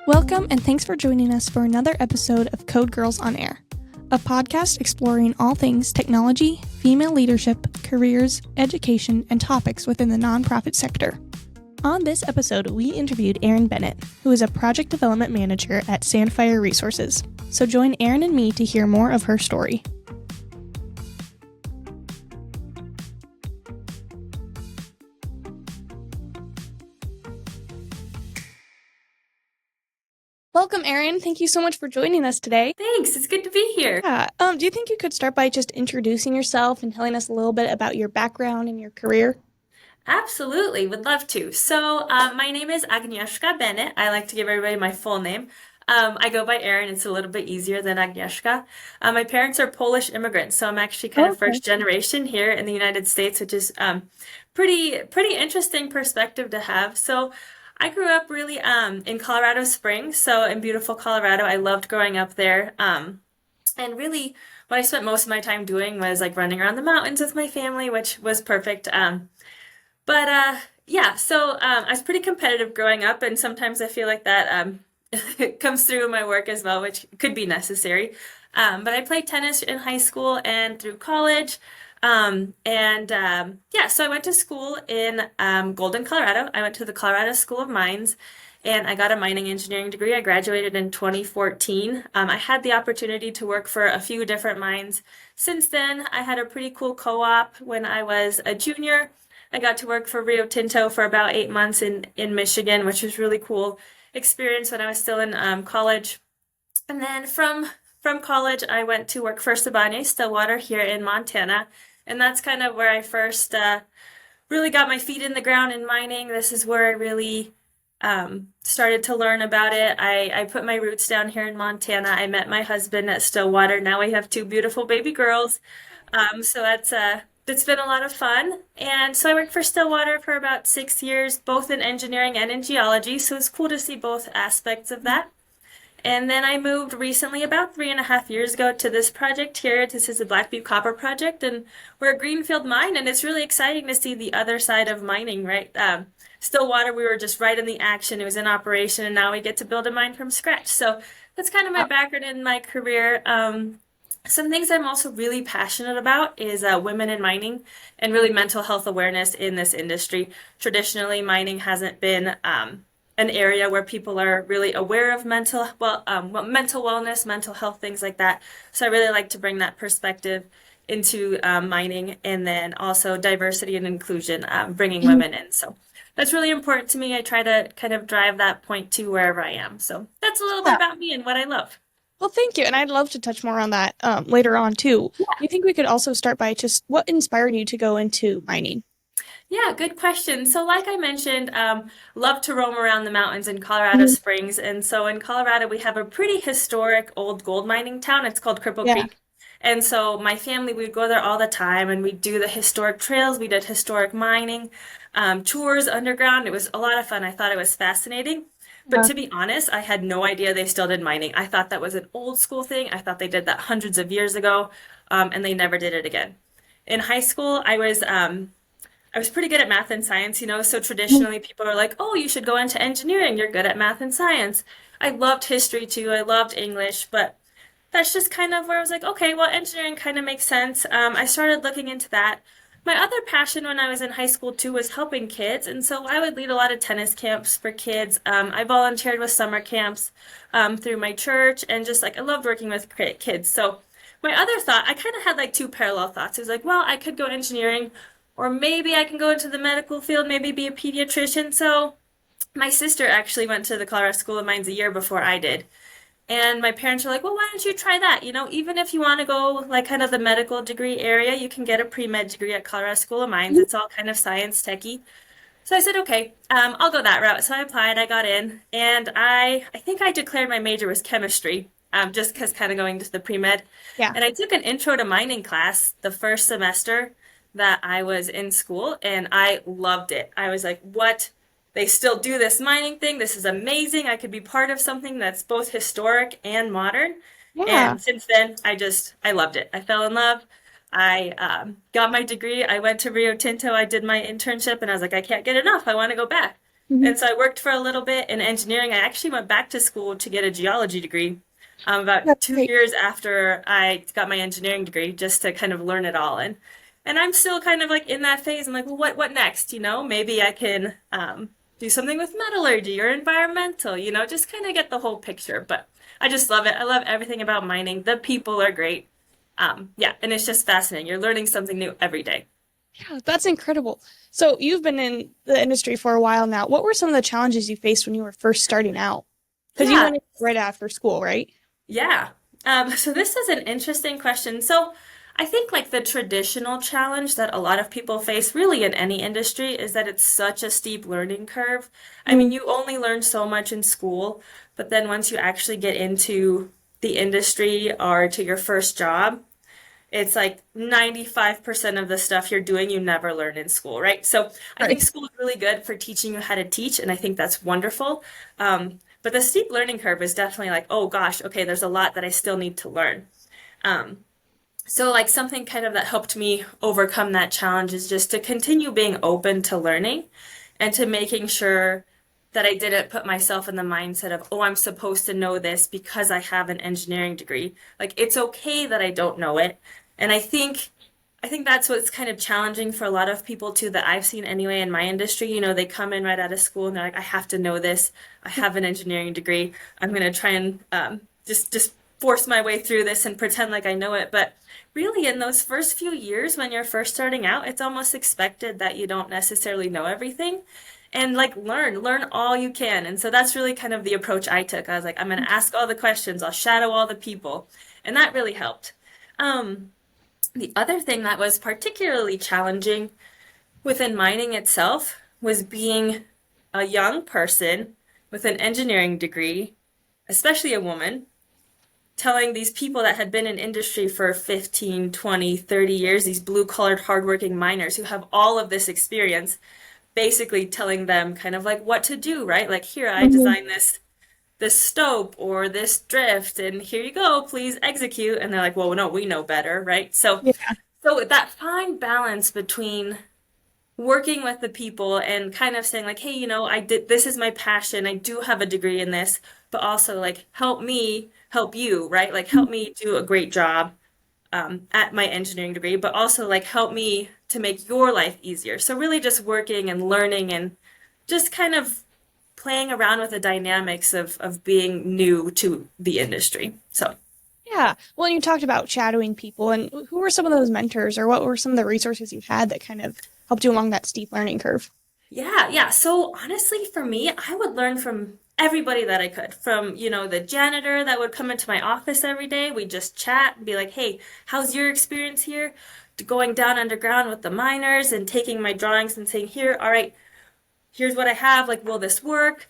Welcome and thanks for joining us for another episode of Code Girls on Air, a podcast exploring all things technology, female leadership, careers, education, and topics within the nonprofit sector. On this episode, we interviewed Erin Bennet, who is a project development manager at Sandfire Resources. So join Erin and me to hear more of her story. Welcome, Erin. Thank you so much for joining us today. Thanks. It's good to be here. Yeah. Do you think you could start by just introducing yourself and telling us a little bit about your background and your career? Absolutely. Would love to. So, my name is Agnieszka Bennet. I like to give everybody my full name. I go by Erin. It's a little bit easier than Agnieszka. My parents are Polish immigrants, so I'm actually kind of first generation here in the United States, which is pretty interesting perspective to have. So, I grew up really in Colorado Springs, so in beautiful Colorado. I loved growing up there. And really, what I spent most of my time doing was like running around the mountains with my family, which was perfect. Yeah, so I was pretty competitive growing up, and sometimes I feel like that comes through in my work as well, which could be necessary. But I played tennis in high school and through college. Yeah, so I went to school in Golden, Colorado. I went to the Colorado School of Mines, and I got a mining engineering degree. I graduated in 2014. I had the opportunity to work for a few different mines. Since then, I had a pretty cool co-op when I was a junior. I got to work for Rio Tinto for about 8 months in Michigan, which was really cool experience when I was still in college. And then from college, I went to work for Stillwater here in Montana. And that's kind of where I first really got my feet in the ground in mining. This is where I really started to learn about it. I put my roots down here in Montana. I met my husband at Stillwater. Now we have 2 beautiful baby girls. So that's been a lot of fun. And so I worked for Stillwater for about 6 years, both in engineering and in geology. So it's cool to see both aspects of that. And then I moved recently, about 3.5 years ago, to this project here. This is the Black Butte Copper Project, and we're a greenfield mine, and it's really exciting to see the other side of mining, right? Stillwater, we were just right in the action. It was in operation, and now we get to build a mine from scratch. So that's kind of my background in my career. Some things I'm also really passionate about is women in mining and really mental health awareness in this industry. Traditionally, mining hasn't been an area where people are really aware of mental wellness, mental health, things like that. So I really like to bring that perspective into mining, and then also diversity and inclusion, bringing women in. So that's really important to me. I try to kind of drive that point to wherever I am. So that's a little bit about me and what I love. Well, thank you. And I'd love to touch more on that later on, too. Yeah. Do you think we could also start by just what inspired you to go into mining? Yeah, good question. So like I mentioned, love to roam around the mountains in Colorado Springs. And so in Colorado, we have a pretty historic old gold mining town. It's called Cripple Creek. And so my family, we'd go there all the time, and we'd do the historic trails. We did historic mining, tours underground. It was a lot of fun. I thought it was fascinating. But to be honest, I had no idea they still did mining. I thought that was an old school thing. I thought they did that hundreds of years ago, and they never did it again. In high school, I was pretty good at math and science, so traditionally people are like, oh, you should go into engineering. You're good at math and science. I loved history too. I loved English, but that's just kind of where I was like, okay, well, engineering kind of makes sense. I started looking into that. My other passion when I was in high school too was helping kids, and so I would lead a lot of tennis camps for kids. I volunteered with summer camps through my church, and just like I loved working with kids. So my other thought, I kind of had like 2 parallel thoughts. It was like, well, I could go engineering, or maybe I can go into the medical field, maybe be a pediatrician. So my sister actually went to the Colorado School of Mines a year before I did. And my parents were like, well, why don't you try that? Even if you want to go like kind of the medical degree area, you can get a pre-med degree at Colorado School of Mines. It's all kind of science techy. So I said, okay, I'll go that route. So I applied, I got in, and I think I declared my major was chemistry, just because kind of going to the pre-med. Yeah. And I took an intro to mining class the first semester that I was in school, and I loved it. I was like, what? They still do this mining thing. This is amazing. I could be part of something that's both historic and modern. Yeah. And since then, I loved it. I fell in love. I got my degree. I went to Rio Tinto. I did my internship, and I was like, I can't get enough. I want to go back. Hmm. And so I worked for a little bit in engineering. I actually went back to school to get a geology degree about That's two great. years after I got my engineering degree, just to kind of learn it all. And I'm still kind of like in that phase. I'm like, well, what next? Maybe I can do something with metallurgy or environmental. Just kind of get the whole picture. But I just love it. I love everything about mining. The people are great. Yeah, and it's just fascinating. You're learning something new every day. Yeah, that's incredible. So you've been in the industry for a while now. What were some of the challenges you faced when you were first starting out? Because you Yeah, went in right after school, right? yeah. So this is an interesting question. So I think like the traditional challenge that a lot of people face really in any industry is that it's such a steep learning curve. I mean, Mm, you only learn so much in school, but then once you actually get into the industry or to your first job, it's like 95% of the stuff you're doing you never learn in school, right? So I think right. school is really good for teaching you how to teach, and I think that's wonderful. But the steep learning curve is definitely like, oh gosh, okay, there's a lot that I still need to learn. Um, so like something kind of that helped me overcome that challenge is just to continue being open to learning and to making sure that I didn't put myself in the mindset of, oh, I'm supposed to know this because I have an engineering degree. Like it's okay that I don't know it. And I think that's what's kind of challenging for a lot of people too that I've seen anyway in my industry. They come in right out of school and they're like, I have to know this. I have an engineering degree. I'm going to try and just force my way through this and pretend like I know it. But really, in those first few years when you're first starting out, it's almost expected that you don't necessarily know everything. And like learn all you can. And so that's really kind of the approach I took. I was like, I'm going to ask all the questions, I'll shadow all the people. And that really helped. Um, the other thing that was particularly challenging within mining itself was being a young person with an engineering degree, especially a woman, telling these people that had been in industry for 15, 20, 30 years, these blue-collared, hardworking miners who have all of this experience, basically telling them kind of like what to do, right? Like, here, I Mhm. designed this stope or this drift, and here you go, please execute. And they're like, well, no, we know better, right? So Yeah. so that fine balance between working with the people and kind of saying like, hey, I did this is my passion. I do have a degree in this, but also like help me help you, right? Like help me do a great job at my engineering degree, but also like help me to make your life easier. So really just working and learning and just kind of playing around with the dynamics of being new to the industry. So Yeah. Well, you talked about shadowing people, and who were some of those mentors, or what were some of the resources you had that kind of helped you along that steep learning curve? yeah, yeah. So honestly, for me, I would learn from everybody that I could. From, the janitor that would come into my office every day. We'd just chat and be like, hey, how's your experience here? To going down underground with the miners and taking my drawings and saying, here, all right, here's what I have. Like, will this work?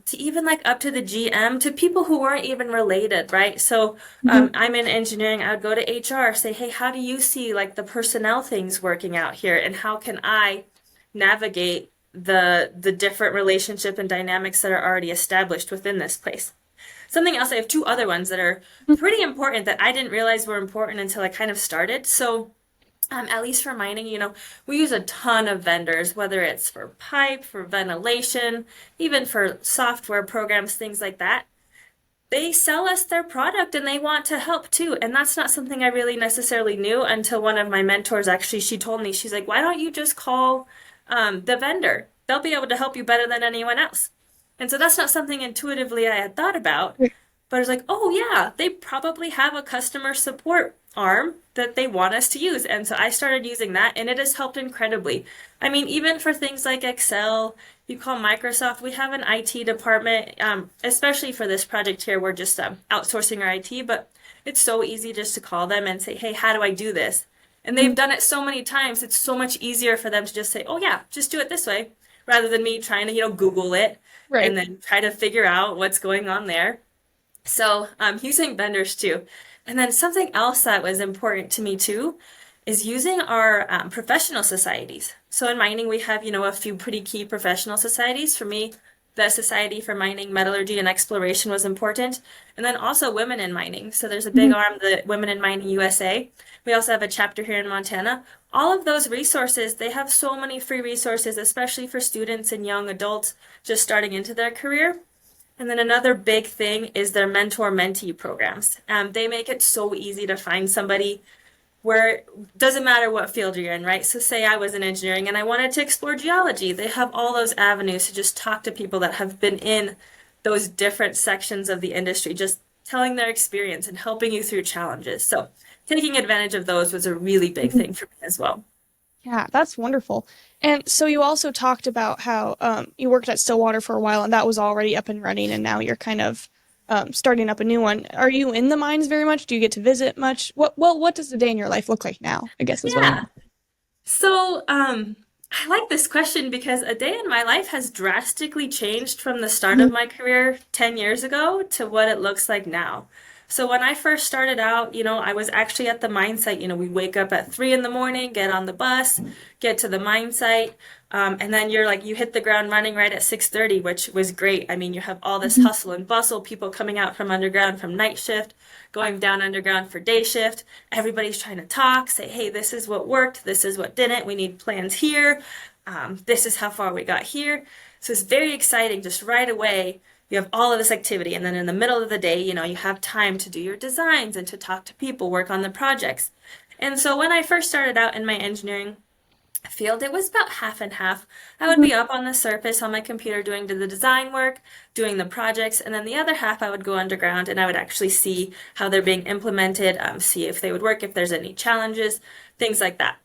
To even like up to the GM, to people who weren't even related, right? So Mhm. I'm in engineering. I would go to HR, say, hey, how do you see like the personnel things working out here, and how can I navigate the different relationship and dynamics that are already established within this place? Something else, I have two other ones that are pretty important that I didn't realize were important until I kind of started. So at least for mining, we use a ton of vendors, whether it's for pipe, for ventilation, even for software programs, things like that. They sell us their product and they want to help too. And that's not something I really necessarily knew until one of my mentors actually, she told me, she's like, why don't you just call the vendor? They'll be able to help you better than anyone else. And so that's not something intuitively I had thought about, but I was like, oh yeah, they probably have a customer support arm that they want us to use. And so I started using that and it has helped incredibly. I mean, even for things like Excel, you call Microsoft, we have an IT department, especially for this project here, we're just outsourcing our IT, but it's so easy just to call them and say, hey, how do I do this? And they've done it so many times, it's so much easier for them to just say, oh yeah, just do it this way, rather than me trying to, Google it and Right. then try to figure out what's going on there. So using vendors too. And then something else that was important to me too is using our professional societies. So in mining, we have, a few pretty key professional societies. For me, the Society for Mining, Metallurgy, and Exploration was important. And then also women in mining. So there's a big Mhm. arm, the Women in Mining USA. We also have a chapter here in Montana. All of those resources, they have so many free resources, especially for students and young adults just starting into their career. And then another big thing is their mentor-mentee programs. They make it so easy to find somebody where it doesn't matter what field you're in, right? So say I was in engineering and I wanted to explore geology. They have all those avenues to just talk to people that have been in those different sections of the industry, just telling their experience and helping you through challenges. So taking advantage of those was a really big thing for me as well. Yeah, that's wonderful. And so you also talked about how you worked at Stillwater for a while and that was already up and running, and now you're kind of starting up a new one. Are you in the mines very much? Do you get to visit much? What does the day in your life look like now, I guess is what Yeah. I'm. So, I like this question because a day in my life has drastically changed from the start of Mhm. my career 10 years ago to what it looks like now. So when I first started out, I was actually at the mine site. We wake up at 3 in the morning, get on the bus, get to the mine site, and then you hit the ground running right at 6:30, which was great. I mean, you have all this Mhm. hustle and bustle, people coming out from underground from night shift, going down underground for day shift. Everybody's trying to talk, say, hey, this is what worked, this is what didn't, we need plans here, this is how far we got here. So it's very exciting just right away. You have all of this activity, and then in the middle of the day, you have time to do your designs and to talk to people, work on the projects. And so when I first started out in my engineering field, it was about half and half. I would Mhm. be up on the surface on my computer doing the design work, doing the projects, and then the other half I would go underground and I would actually see how they're being implemented, see if they would work, if there's any challenges, things like that.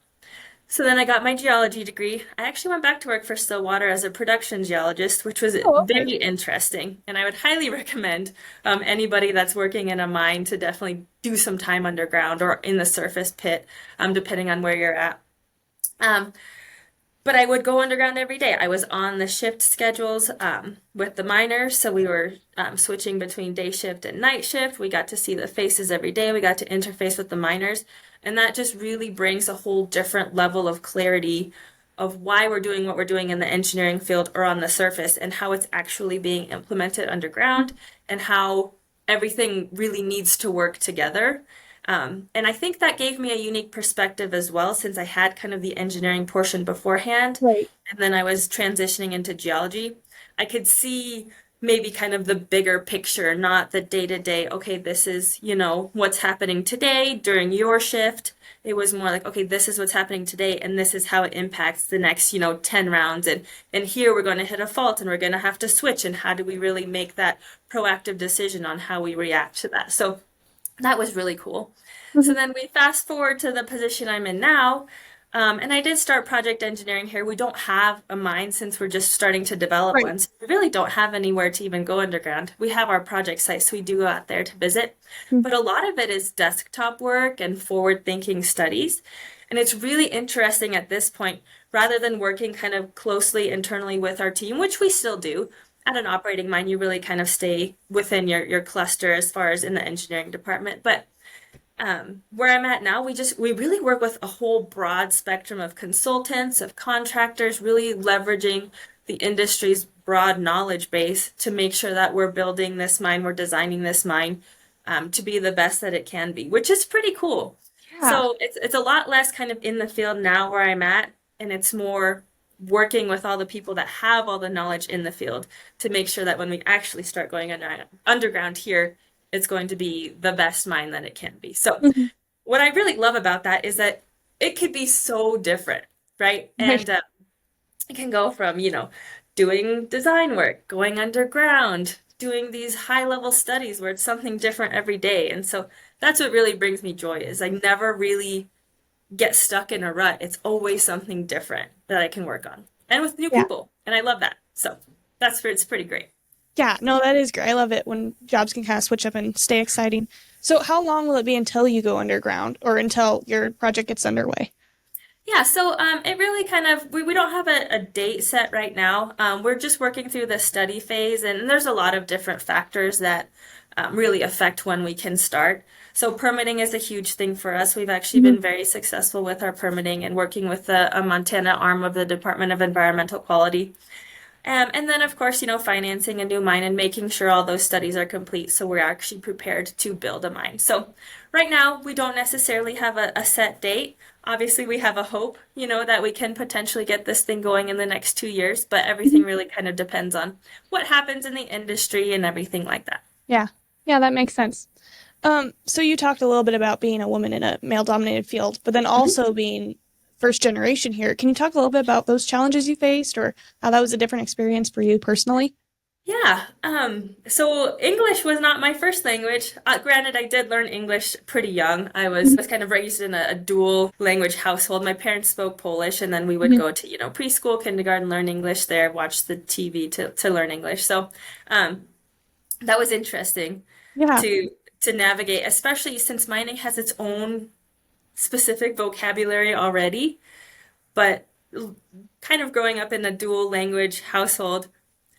So then I got my geology degree. I actually went back to work for Stillwater as a production geologist, which was Oh, okay. very interesting. And I would highly recommend anybody that's working in a mine to definitely do some time underground or in the surface pit, depending on where you're at. Um, but I would go underground every day. I was on the shift schedules with the miners, so we were switching between day shift and night shift. We got to see the faces every day. We got to interface with the miners, and that just really brings a whole different level of clarity of why we're doing what we're doing in the engineering field or on the surface, and how it's actually being implemented underground, and how everything really needs to work together. And I think that gave me a unique perspective as well, since I had kind of the engineering portion beforehand, Right. and then I was transitioning into geology. I could see maybe kind of the bigger picture, not the day to day, okay, this is, what's happening today during your shift. It was more like, okay, this is what's happening today, and this is how it impacts the next, 10 rounds. And here we're going to hit a fault and we're going to have to switch. And how do we really make that proactive decision on how we react to that? So that was really cool. So Mhm. then we fast forward to the position I'm in now. And I did start project engineering here. We don't have a mine since we're just starting to develop Right. one. So we really don't have anywhere to even go underground. We have our project site, so we do go out there to visit. Mhm. But a lot of it is desktop work and forward-thinking studies. And it's really interesting at this point, rather than working kind of closely internally with our team, which we still do. At an operating mine, you really kind of stay within your cluster as far as in the engineering department. But where I'm at now, we really work with a whole broad spectrum of consultants, of contractors, really leveraging the industry's broad knowledge base to make sure that we're building this mine, we're designing this mine to be the best that it can be, which is pretty cool. Yeah. So it's a lot less kind of in the field now where I'm at, and it's more working with all the people that have all the knowledge in the field to make sure that when we actually start going underground here, it's going to be the best mine that it can be. So Mhm. what I really love about that is that it could be so different, right? Right. And it can go from, doing design work, going underground, doing these high level studies where it's something different every day. And so that's what really brings me joy is I never really get stuck in a rut. It's always something different that I can work on and with new Yeah. people. And I love that. So it's pretty great. Yeah, no, that is great. I love it when jobs can kind of switch up and stay exciting. So how long will it be until you go underground or until your project gets underway? Yeah, so it really kind of we don't have a date set right now. We're just working through the study phase, and there's a lot of different factors that really affect when we can start. So permitting is a huge thing for us. We've actually Mhm. been very successful with our permitting and working with the Montana arm of the Department of Environmental Quality. And then, of course, financing a new mine and making sure all those studies are complete so we're actually prepared to build a mine. So, right now, we don't necessarily have a set date. Obviously, we have a hope, that we can potentially get this thing going in the next 2 years, but everything Mhm. really kind of depends on what happens in the industry and everything like that. Yeah. Yeah, that makes sense. So you talked a little bit about being a woman in a male-dominated field, but then also being first generation here. Can you talk a little bit about those challenges you faced or how that was a different experience for you personally? Yeah, so English was not my first language. Granted, I did learn English pretty young. I was, Mhm. was kind of raised in a dual language household. My parents spoke Polish, and then we would Mhm. go to, preschool, kindergarten, learn English there, watch the TV to learn English. So, um, that was interesting Yeah. to to navigate, especially since mining has its own specific vocabulary already. But kind of growing up in a dual language household,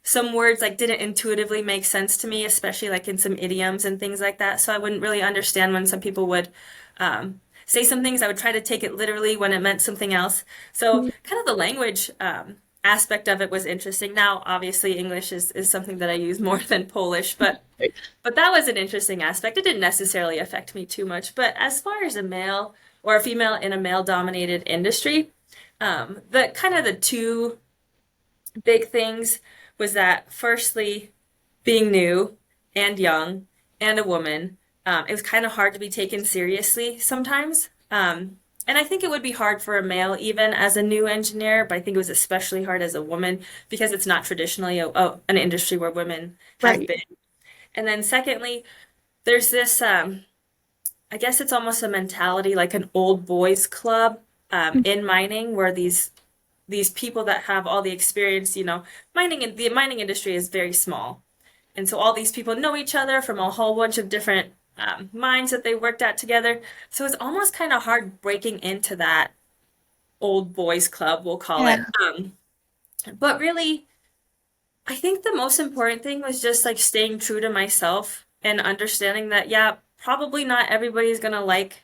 some words like didn't intuitively make sense to me, especially like in some idioms and things like that. So I wouldn't really understand when some people would say some things. I would try to take it literally when it meant something else. So Mhm. kind of the language aspect of it was interesting. Now, obviously, English is something that I use more than Polish, but that was an interesting aspect. It didn't necessarily affect me too much. But as far as a male or a female in a male-dominated industry, the kind of the two big things was that firstly, being new and young and a woman, it was kind of hard to be taken seriously sometimes. And I think it would be hard for a male even as a new engineer, but I think it was especially hard as a woman because it's not traditionally an industry where women have Right. been. And then secondly, there's this, I guess it's almost a mentality like an old boys club in mining where these people that have all the experience, the mining industry is very small. And so all these people know each other from a whole bunch of different mines that they worked at together. So it's almost kind of hard breaking into that old boys club, we'll call Yeah. it. But really, I think the most important thing was just like staying true to myself and understanding that, yeah, probably not everybody's gonna like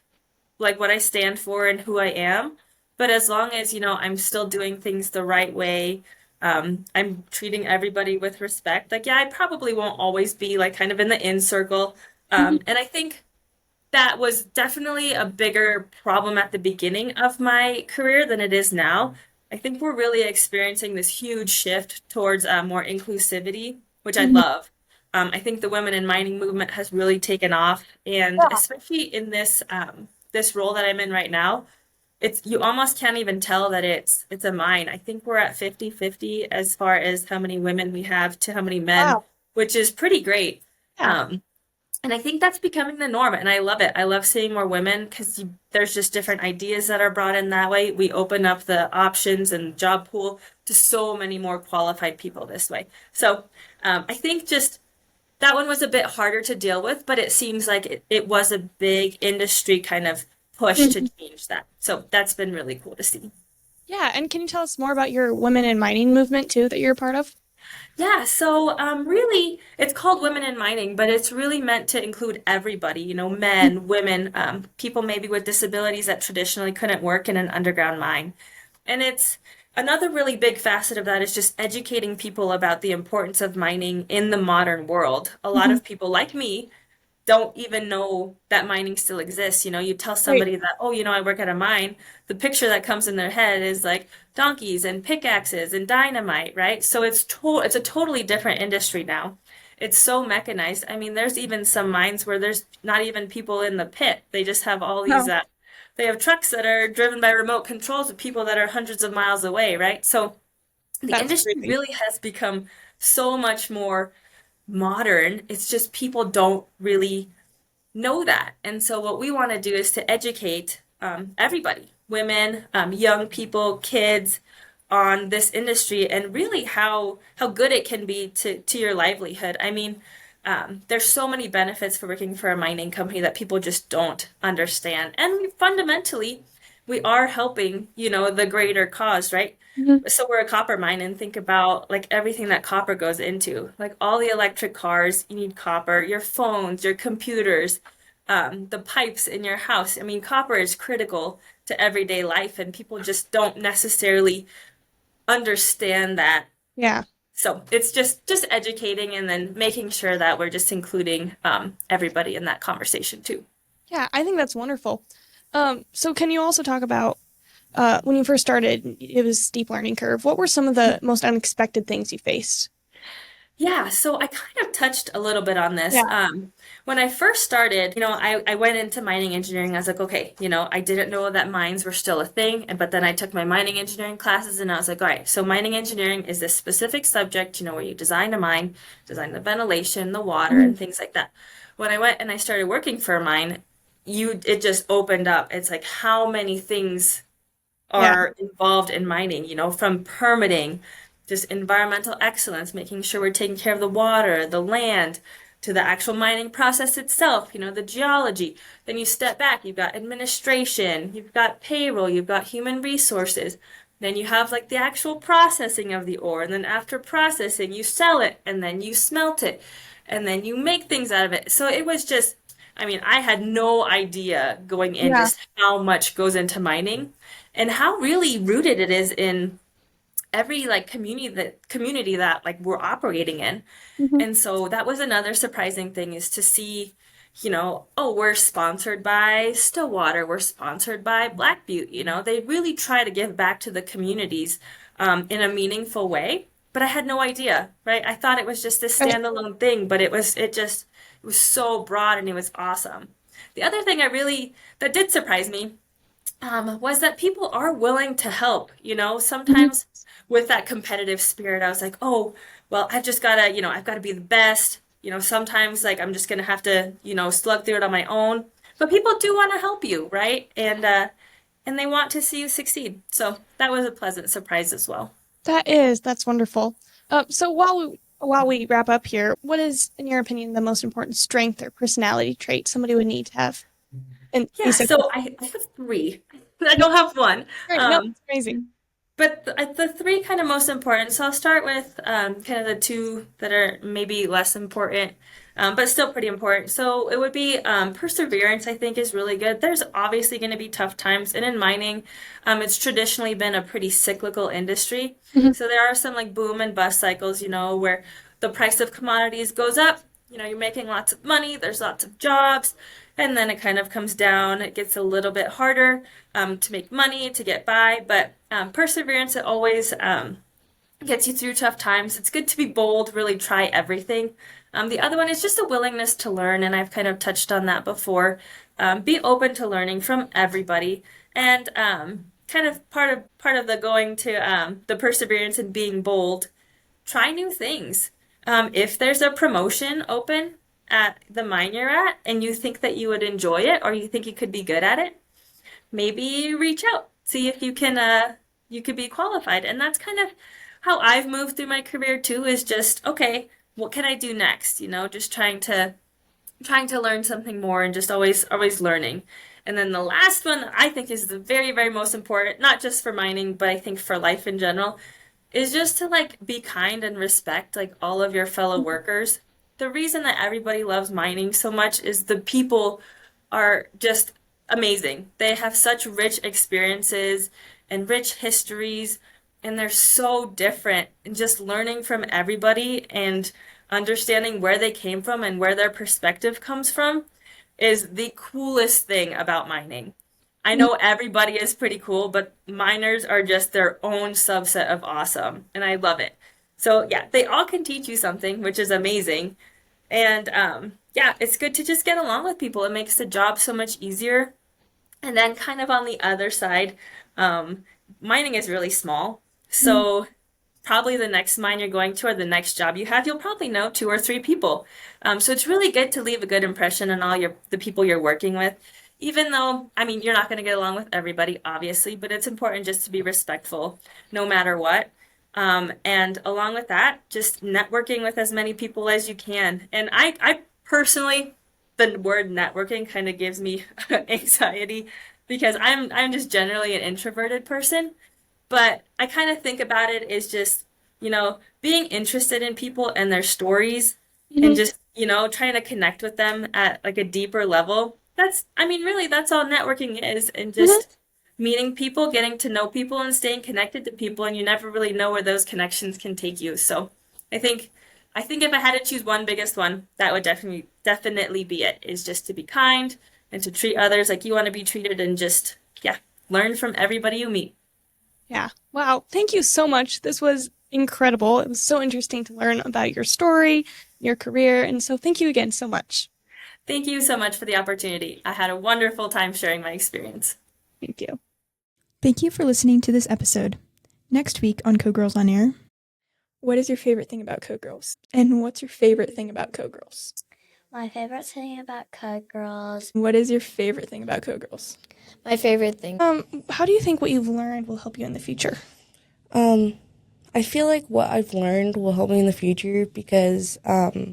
what I stand for and who I am. But as long as, I'm still doing things the right way, I'm treating everybody with respect. Like, yeah, I probably won't always be like kind of in the in circle. Mhm. And I think that was definitely a bigger problem at the beginning of my career than it is now. I think we're really experiencing this huge shift towards more inclusivity, which I Mhm. love. I think the women in mining movement has really taken off, and Yeah. especially in this role that I'm in right now, it's you almost can't even tell that it's a mine. I think we're at 50-50 as far as how many women we have to how many men, Wow. which is pretty great. Yeah. Um, and I think that's becoming the norm, and I love it. I love seeing more women because there's just different ideas that are brought in that way. We open up the options and job pool to so many more qualified people this way. So I think just that one was a bit harder to deal with, but it seems like it was a big industry kind of push to Mhm. change that. So that's been really cool to see. Yeah, and can you tell us more about your women in mining movement too that you're a part of? Yeah, so really, it's called Women in Mining, but it's really meant to include everybody, men, women, people maybe with disabilities that traditionally couldn't work in an underground mine. And it's another really big facet of that is just educating people about the importance of mining in the modern world. A lot Mhm. of people like me don't even know that mining still exists. You tell Right. somebody that, oh, I work at a mine, the picture that comes in their head is like donkeys and pickaxes and dynamite, right? So it's a totally different industry now. It's so mechanized. I mean, there's even some mines where there's not even people in the pit. They just have all these Oh, they have trucks that are driven by remote controls with people that are hundreds of miles away, right? So the that's industry crazy. really has become so much more modern. It's just people don't really know that. And so what we want to do is to educate everybody, women, young people, kids, on this industry and really how good it can be to your livelihood. I mean, there's so many benefits for working for a mining company that people just don't understand. And fundamentally, we are helping, the greater cause, right? Mhm. So we're a copper mine and think about like everything that copper goes into. Like all the electric cars, you need copper, your phones, your computers, the pipes in your house. I mean, copper is critical to everyday life, and people just don't necessarily understand that. Yeah. So it's just educating and then making sure that we're just including everybody in that conversation too. Yeah, I think that's wonderful. So can you also talk about when you first started, it was steep learning curve. What were some of the most unexpected things you faced? Yeah, so I kind of touched a little bit on this. Yeah. When I first started, I went into mining engineering. I was like, okay, I didn't know that mines were still a thing. But then I took my mining engineering classes and I was like, all right, so mining engineering is this specific subject, where you design a mine, design the ventilation, the water, Mhm. and things like that. When I went and I started working for a mine, it just opened up. It's like how many things Yeah. are involved in mining, from permitting, just environmental excellence, making sure we're taking care of the water, the land, to the actual mining process itself, the geology. Then you step back, you've got administration, you've got payroll, you've got human resources. Then you have like the actual processing of the ore, and then after processing, you sell it, and then you smelt it, and then you make things out of it. So it was just, I mean, I had no idea going in Yeah. just how much goes into mining and how really rooted it is in every like community that like we're operating in. Hmm. And so that was another surprising thing is to see, oh, we're sponsored by Stillwater, we're sponsored by Black Butte, they really try to give back to the communities in a meaningful way. But I had no idea, right? I thought it was just this Right. standalone thing, but it was so broad and it was awesome. The other thing that did surprise me was that people are willing to help. Mhm. Sometimes with that competitive spirit, I was like, oh, well, I've just gotta, I've gotta be the best. Sometimes like I'm just gonna have to, slug through it on my own. But people do want to help you, right? And they want to see you succeed. So that was a pleasant surprise as well. That's wonderful. So while we wrap up here, what is, in your opinion, the most important strength or personality trait somebody would need to have and be Yeah, so successful? I have three. I don't have one. Great. No, Um, that's amazing. But the three kind of most important. So I'll start with kind of the two that are maybe less important, but still pretty important. So it would be perseverance, I think, is really good. There's obviously going to be tough times. And in mining, it's traditionally been a pretty cyclical industry. Mhm. So there are some like boom and bust cycles, where the price of commodities goes up. You're making lots of money, there's lots of jobs, and then it kind of comes down. It gets a little bit harder to make money, to get by, but perseverance, it always gets you through tough times. It's good to be bold, really try everything. The other one is just a willingness to learn, and I've kind of touched on that before. Be open to learning from everybody, and kind of part of the going to the perseverance and being bold. Try new things. If there's a promotion open at the mine you're at, and you think that you would enjoy it, or you think you could be good at it, maybe reach out, see if you could be qualified. And that's kind of how I've moved through my career too, is just, okay, what can I do next? Just trying to learn something more and just always learning. And then the last one that I think is the very, very most important, not just for mining, but I think for life in general, is just to like be kind and respect like all of your fellow workers. The reason that everybody loves mining so much is the people are just amazing. They have such rich experiences and rich histories, and they're so different. And just learning from everybody and understanding where they came from and where their perspective comes from is the coolest thing about mining. I know everybody is pretty cool, but miners are just their own subset of awesome, and I love it. So yeah, they all can teach you something, which is amazing. And yeah, it's good to just get along with people. It makes the job so much easier. And then kind of on the other side, um, mining is really small. Mhm. So probably the next mine you're going to or the next job you have, you'll probably know two or three people. So it's really good to leave a good impression on all the people you're working with. Even though, I mean, you're not going to get along with everybody, obviously, but it's important just to be respectful no matter what. And along with that, just networking with as many people as you can. And I personally, the word networking kind of gives me anxiety because I'm just generally an introverted person. But I kind of think about it as just, being interested in people and their stories and Mhm. just, trying to connect with them at like a deeper level. I mean, really, that's all networking is, and Mhm. just meeting people, getting to know people, and staying connected to people, and you never really know where those connections can take you. So I think if I had to choose one biggest one, that would definitely be it, is just to be kind and to treat others like you want to be treated and just, yeah, learn from everybody you meet. Yeah. Wow. Thank you so much. This was incredible. It was so interesting to learn about your story, your career, and so thank you again so much. Thank you so much for the opportunity. I had a wonderful time sharing my experience. Thank you. Thank you for listening to this episode. Next week on Code Girls on Air. What is your favorite thing about Code Girls? And what's your favorite thing about Code Girls? My favorite thing about Code Girls. What is your favorite thing about Code Girls? My favorite thing. How do you think what you've learned will help you in the future? I feel like what I've learned will help me in the future because the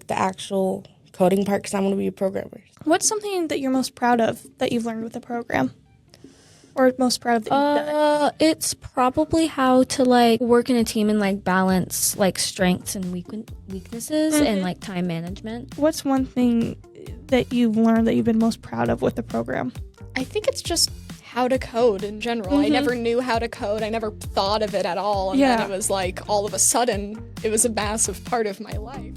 actual coding part, because I'm going to be a programmer. What's something that you're most proud of that you've learned with the program? Or most proud of that you've done? It's probably how to work in a team and balance strengths and weaknesses and time management. What's one thing that you've learned that you've been most proud of with the program? I think it's just how to code in general. I never knew how to code. I never thought of it at all. And then it was all of a sudden, it was a massive part of my life.